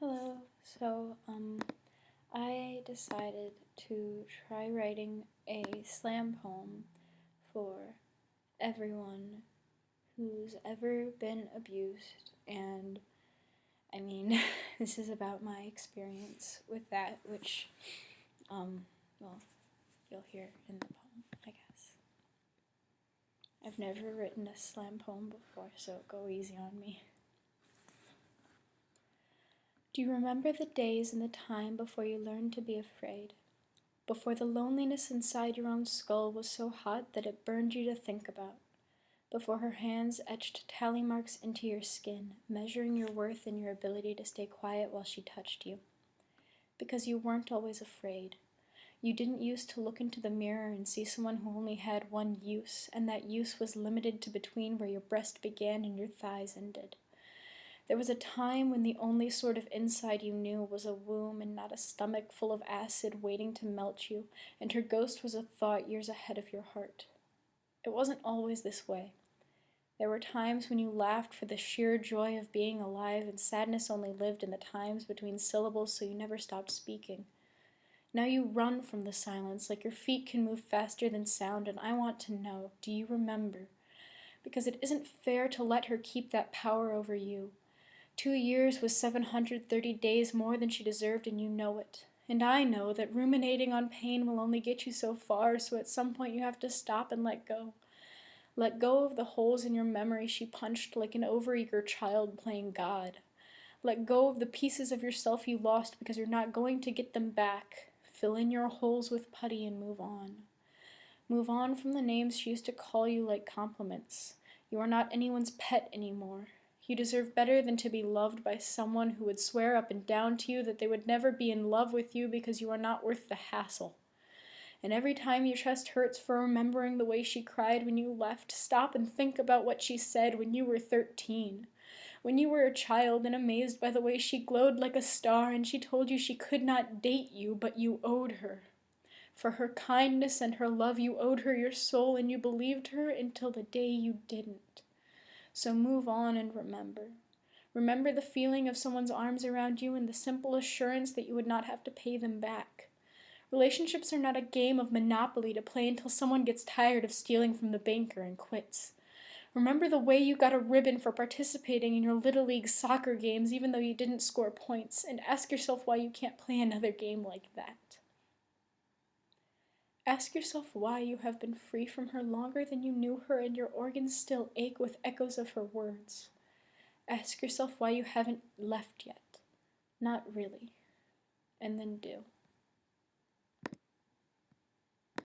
Hello. I decided to try writing a slam poem for everyone who's ever been abused, and I mean, this is about my experience with that, which, well, you'll hear in the poem, I guess. I've never written a slam poem before, so go easy on me. Do you remember the days and the time before you learned to be afraid? Before the loneliness inside your own skull was so hot that it burned you to think about? Before her hands etched tally marks into your skin, measuring your worth and your ability to stay quiet while she touched you? Because you weren't always afraid. You didn't used to look into the mirror and see someone who only had one use, and that use was limited to between where your breast began and your thighs ended. There was a time when the only sort of inside you knew was a womb and not a stomach full of acid waiting to melt you, and her ghost was a thought years ahead of your heart. It wasn't always this way. There were times when you laughed for the sheer joy of being alive, and sadness only lived in the times between syllables, so you never stopped speaking. Now you run from the silence like your feet can move faster than sound, and I want to know, do you remember? Because it isn't fair to let her keep that power over you. 2 years was 730 days more than she deserved, and you know it. And I know that ruminating on pain will only get you so far, so at some point you have to stop and let go. Let go of the holes in your memory she punched like an overeager child playing God. Let go of the pieces of yourself you lost because you're not going to get them back. Fill in your holes with putty and move on. Move on from the names she used to call you like compliments. You are not anyone's pet anymore. You deserve better than to be loved by someone who would swear up and down to you that they would never be in love with you because you are not worth the hassle. And every time your chest hurts for remembering the way she cried when you left, stop and think about what she said when you were 13. When you were a child and amazed by the way she glowed like a star and she told you she could not date you, but you owed her. For her kindness and her love, you owed her your soul, and you believed her until the day you didn't. So move on and remember. Remember the feeling of someone's arms around you and the simple assurance that you would not have to pay them back. Relationships are not a game of Monopoly to play until someone gets tired of stealing from the banker and quits. Remember the way you got a ribbon for participating in your Little League soccer games even though you didn't score points, and ask yourself why you can't play another game like that. Ask yourself why you have been free from her longer than you knew her and your organs still ache with echoes of her words. Ask yourself why you haven't left yet. Not really. And then do.